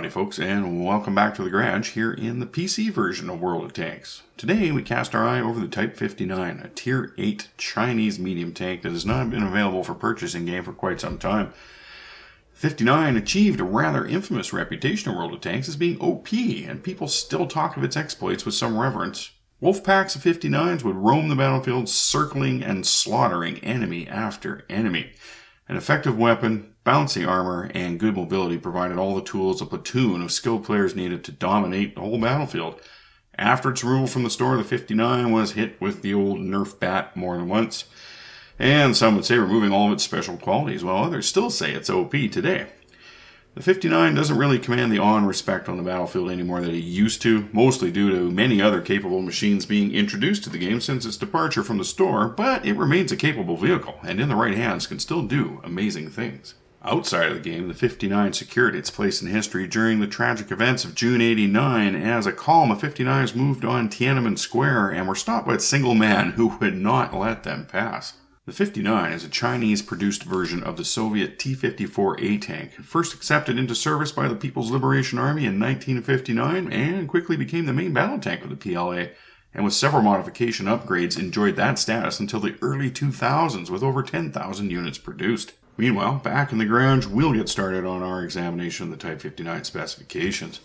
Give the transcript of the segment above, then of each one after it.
Howdy folks, and welcome back to the garage here in the PC version of World of Tanks. Today we cast our eye over the Type-59, a Tier 8 Chinese medium tank that has not been available for purchase in game for quite some time. 59 achieved a rather infamous reputation in World of Tanks as being OP, and people still talk of its exploits with some reverence. Wolf packs of 59s would roam the battlefield, circling and slaughtering enemy after enemy. An effective weapon, bouncy armor, and good mobility provided all the tools a platoon of skilled players needed to dominate the whole battlefield. After its removal from the store, the 59 was hit with the old Nerf bat more than once, and some would say removing all of its special qualities, while others still say it's OP today. The 59 doesn't really command the awe and respect on the battlefield anymore that it used to, mostly due to many other capable machines being introduced to the game since its departure from the store, but it remains a capable vehicle, and in the right hands can still do amazing things. Outside of the game, the 59 secured its place in history during the tragic events of June '89 as a column of 59s moved on Tiananmen Square and were stopped by a single man who would not let them pass. The 59 is a Chinese-produced version of the Soviet T-54A tank, first accepted into service by the People's Liberation Army in 1959 and quickly became the main battle tank of the PLA, and with several modification upgrades enjoyed that status until the early 2000s with over 10,000 units produced. Meanwhile, back in the garage, we'll get started on our examination of the Type-59 specifications.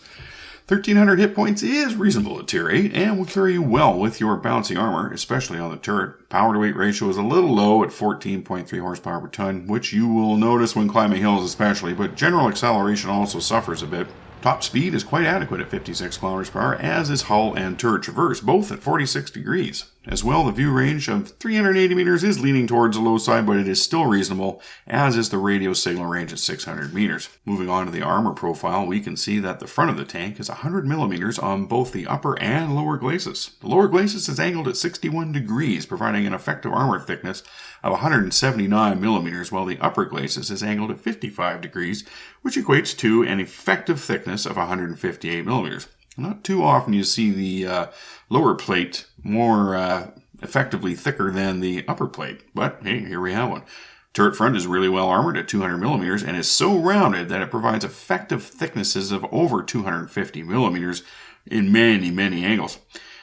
1,300 hit points is reasonable at Tier 8 and will carry you well with your bouncy armor, especially on the turret. Power to weight ratio is a little low at 14.3 horsepower per ton, which you will notice when climbing hills especially, but general acceleration also suffers a bit. Top speed is quite adequate at 56 km per hour, as is hull and turret traverse, both at 46 degrees. As well, the view range of 380 meters is leaning towards the low side, but it is still reasonable, as is the radio signal range at 600 meters. Moving on to the armor profile, we can see that the front of the tank is 100 millimeters on both the upper and lower glacis. The lower glacis is angled at 61 degrees, providing an effective armor thickness of 179 millimeters, while the upper glacis is angled at 55 degrees, which equates to an effective thickness of 158 millimeters. Not too often you see the lower plate more effectively thicker than the upper plate, but hey, here we have one. Turret front is really well armored at 200 millimeters and is so rounded that it provides effective thicknesses of over 250 millimeters in many angles.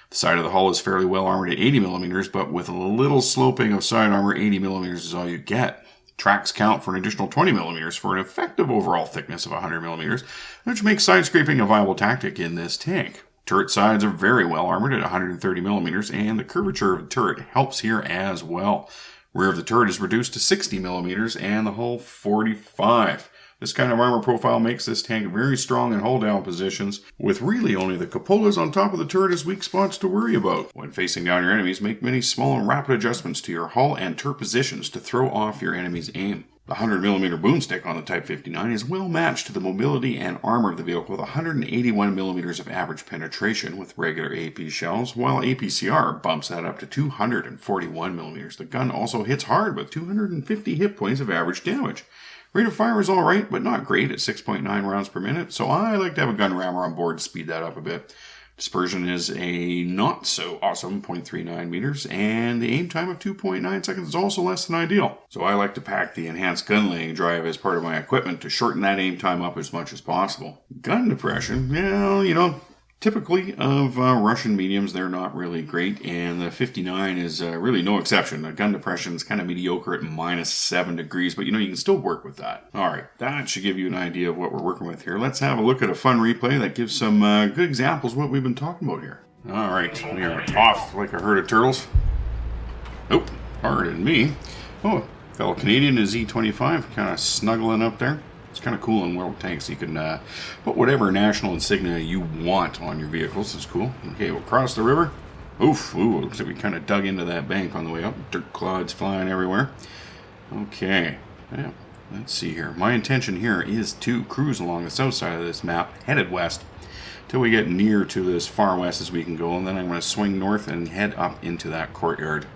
The side of the hull is fairly well armored at 80 millimeters, but with a little sloping of side armor, 80 millimeters is all you get. Tracks count for an additional 20 millimeters for an effective overall thickness of 100 millimeters, which makes side scraping a viable tactic in this tank. Turret sides are very well armored at 130 millimeters, and the curvature of the turret helps here as well. Rear of the turret is reduced to 60 millimeters, and the hull 45. This kind of armor profile makes this tank very strong in hull down positions, with really only the cupolas on top of the turret as weak spots to worry about. When facing down your enemies, make many small and rapid adjustments to your hull and turret positions to throw off your enemy's aim. The 100mm boomstick on the Type-59 is well matched to the mobility and armor of the vehicle with 181mm of average penetration with regular AP shells, while APCR bumps that up to 241mm. The gun also hits hard with 250 hit points of average damage. Rate of fire is alright, but not great at 6.9 rounds per minute, so I like to have a gun rammer on board to speed that up a bit. Dispersion is a not so awesome 0.39 meters, and the aim time of 2.9 seconds is also less than ideal. So I like to pack the enhanced gun laying drive as part of my equipment to shorten that aim time up as much as possible. Gun depression, well, typically of Russian mediums, they're not really great, and the 59 is really no exception. The gun depression is kind of mediocre at -7 degrees, but you can still work with that. Alright, that should give you an idea of what we're working with here. Let's have a look at a fun replay that gives some good examples of what we've been talking about here. Alright, we are off like a herd of turtles. Nope, pardon me. Oh, fellow Canadian is E25, kind of snuggling up there. It's kind of cool in World Tanks. You can put whatever national insignia you want on your vehicles. It's cool. Okay, we'll cross the river. Oof, looks like we kind of dug into that bank on the way up. Dirt clods flying everywhere. Okay, yeah, let's see here. My intention here is to cruise along the south side of this map, headed west, till we get near to as far west as we can go, and then I'm going to swing north and head up into that courtyard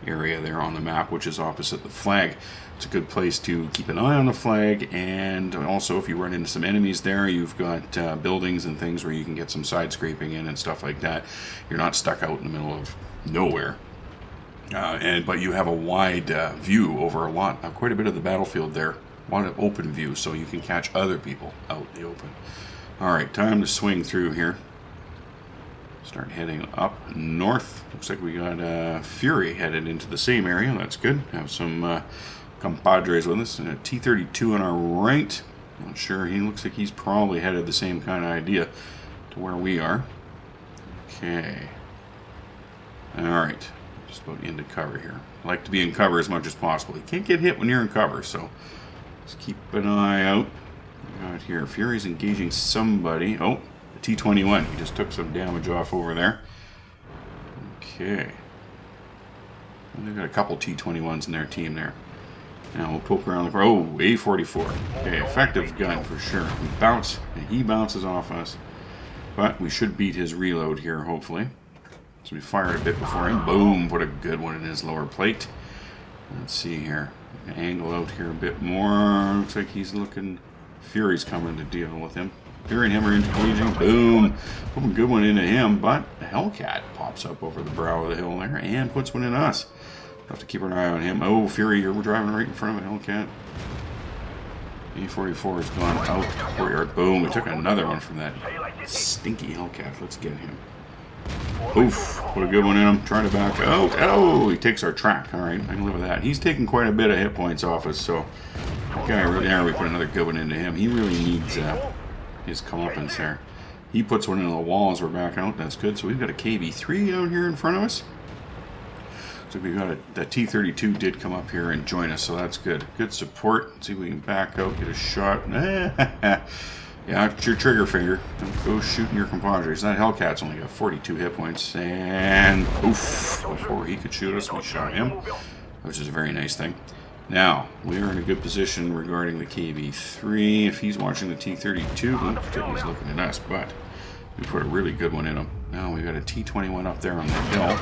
area there on the map, which is opposite the flag. It's a good place to keep an eye on the flag, and also if you run into some enemies there, you've got buildings and things where you can get some side scraping in and stuff like that. You're not stuck out in the middle of nowhere. But you have a wide view over quite a bit of the battlefield there. A lot of open view, so you can catch other people out in the open. Alright, time to swing through here. Start heading up north. Looks like we got Fury headed into the same area. That's good. Have some compadres with us. And a T-32 on our right. Not sure. He looks like he's probably headed the same kind of idea to where we are. Okay. Alright. Just about into cover here. I like to be in cover as much as possible. You can't get hit when you're in cover, so just keep an eye out. Out here. Fury's engaging somebody. Oh, the T-21. He just took some damage off over there. Okay. Well, they've got a couple T-21s in their team there. Now we'll poke around the... Oh, A-44. Okay, effective gun for sure. He bounces off us. But we should beat his reload here, hopefully. So we fired a bit before him. Boom! Put a good one in his lower plate. Let's see here. Angle out here a bit more. Looks like he's looking... Fury's coming to deal with him. Fury and him are engaging. Boom! Put a good one into him, but a Hellcat pops up over the brow of the hill there and puts one in us. Have to keep an eye on him. Oh, Fury, we're driving right in front of a Hellcat. A-44 has gone out courtyard. Boom! We took another one from that stinky Hellcat. Let's get him. Oof! Put a good one in him. Trying to back out. Oh! He takes our track. Alright, I can live with that. He's taking quite a bit of hit points off us, so... Okay, right there, we put another good one into him. He really needs his comeuppance there. He puts one into the wall as we're back out. That's good. So we've got a KB-3 out here in front of us. So we've got that T-32 did come up here and join us, so that's good. Good support. Let's see if we can back out, get a shot. Yeah, it's your trigger finger. Go shooting your compadres. That Hellcat's only got 42 hit points. And oof, before he could shoot us, we shot him, which is a very nice thing. Now, we are in a good position regarding the KB-3. If he's watching the T-32, he's looking at us, but we put a really good one in him. Now we've got a T-21 up there on the hill.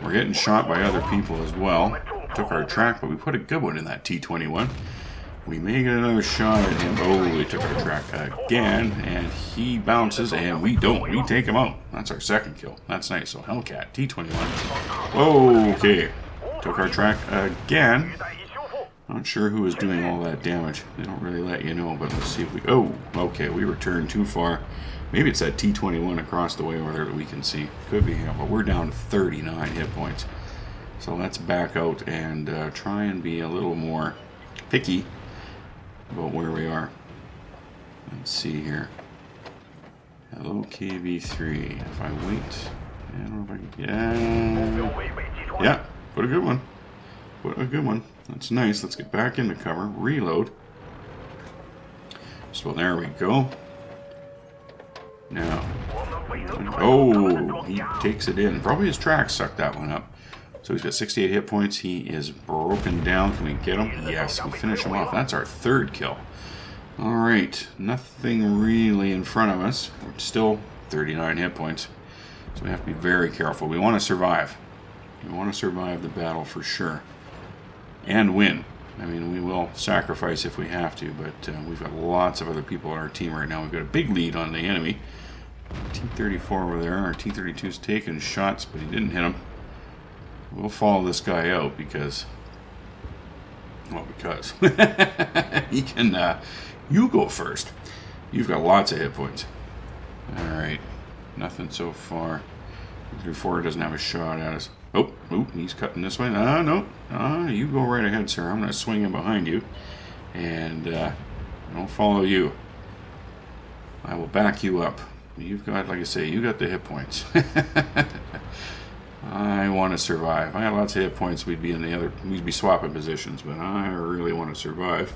We're getting shot by other people as well. Took our track, but we put a good one in that T-21. We may get another shot at him. Oh, we took our track again, and he bounces, and we don't. We take him out. That's our second kill. That's nice. So Hellcat, T-21. Okay. Took our track again. Not sure who is doing all that damage. They don't really let you know, but let's see if we... Oh, okay, we returned too far. Maybe it's that T-21 across the way over there that we can see. Could be him, but we're down to 39 hit points. So let's back out and try and be a little more picky about where we are. Let's see here. Hello, KB-3. If I wait... I don't know if I can... Yeah, put a good one. Put a good one. That's nice. Let's get back into cover. Reload. So there we go. Now. Oh, he takes it in. Probably his track sucked that one up. So he's got 68 hit points. He is broken down. Can we get him? Yes, we finish him off. That's our third kill. Alright. Nothing really in front of us. We're still 39 hit points. So we have to be very careful. We want to survive. We want to survive the battle for sure. And win. I mean, we will sacrifice if we have to, but we've got lots of other people on our team right now. We've got a big lead on the enemy. T-34 over there. Our T-32's taking shots, but he didn't hit him. We'll follow this guy out because... Well, because... he can... you go first. You've got lots of hit points. Alright. Nothing so far. T-34 doesn't have a shot at us. Oh, he's cutting this way. No. You go right ahead, sir. I'm going to swing in behind you. And I'll follow you. I will back you up. You've got, like I say, you got the hit points. I want to survive. If I had lots of hit points, we'd be swapping positions, but I really want to survive.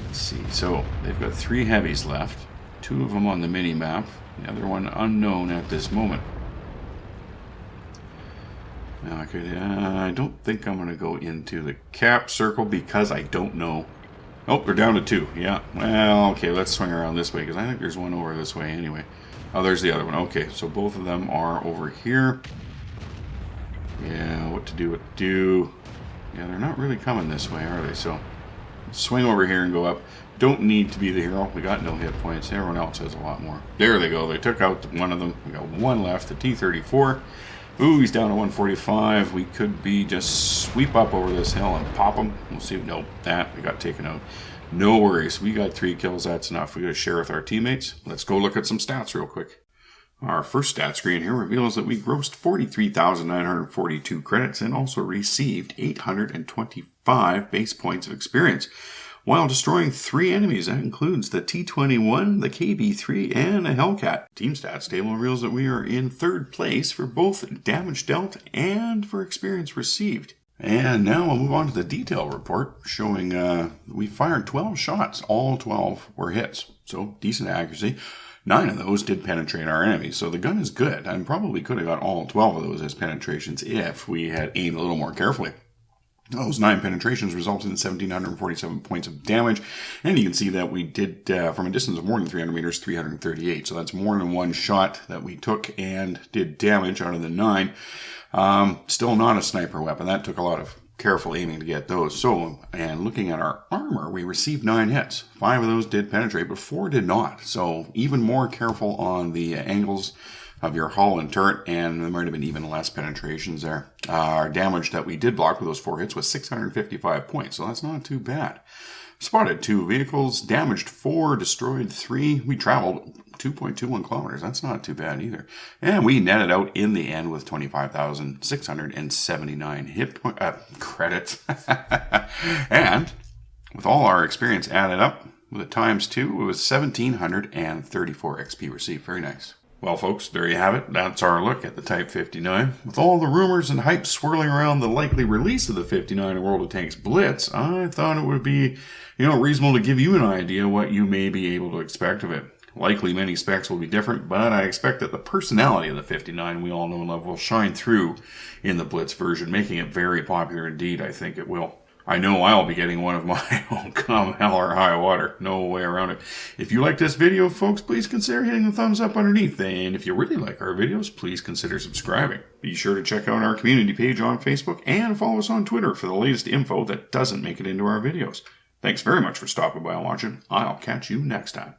Let's see. So, they've got 3 heavies left. 2 of them on the mini-map. The other one unknown at this moment. Now I don't think I'm going to go into the cap circle because I don't know. Oh, we're down to 2. Yeah. Well, okay, let's swing around this way because I think there's one over this way anyway. Oh, there's the other one. Okay, so both of them are over here. Yeah, what to do. Yeah, they're not really coming this way, are they? So, swing over here and go up. Don't need to be the hero. We got no hit points. Everyone else has a lot more. There they go. They took out one of them. We got one left, the T-34. Ooh, he's down to 145. We could be just sweep up over this hill and pop him. We'll see. Nope, that we got taken out. No worries. We got 3 kills. That's enough. We got to share with our teammates. Let's go look at some stats real quick. Our first stat screen here reveals that we grossed 43,942 credits and also received 825 base points of experience while destroying 3 enemies. That includes the T-21, the KB-3, and a Hellcat. Team stats table reveals that we are in 3rd place for both damage dealt and for experience received. And now we'll move on to the detail report showing we fired 12 shots. All 12 were hits, so decent accuracy. 9 of those did penetrate our enemies, so the gun is good. I probably could have got all 12 of those as penetrations if we had aimed a little more carefully. Those 9 penetrations resulted in 1,747 points of damage, and you can see that we did, from a distance of more than 300 meters, 338. So that's more than one shot that we took and did damage out of the 9. Still not a sniper weapon. That took a lot of careful aiming to get those. So, and looking at our armor, we received 9 hits. 5 of those did penetrate, but 4 did not. So even more careful on the angles of your hull and turret, and there might have been even less penetrations there. Our damage that we did block with those 4 hits was 655 points, so that's not too bad. Spotted 2 vehicles, damaged 4, destroyed 3. We traveled 2.21 kilometers. That's not too bad either. And we netted out in the end with 25,679 credits. And with all our experience added up, with a times 2, it was 1,734 XP received. Very nice. Well, folks, there you have it. That's our look at the Type-59. With all the rumors and hype swirling around the likely release of the 59 in World of Tanks Blitz, I thought it would be, reasonable to give you an idea what you may be able to expect of it. Likely many specs will be different, but I expect that the personality of the 59 we all know and love will shine through in the Blitz version, making it very popular indeed. I think it will. I know I'll be getting one of my own, come hell or high water. No way around it. If you like this video, folks, please consider hitting the thumbs up underneath. And if you really like our videos, please consider subscribing. Be sure to check out our community page on Facebook and follow us on Twitter for the latest info that doesn't make it into our videos. Thanks very much for stopping by and watching. I'll catch you next time.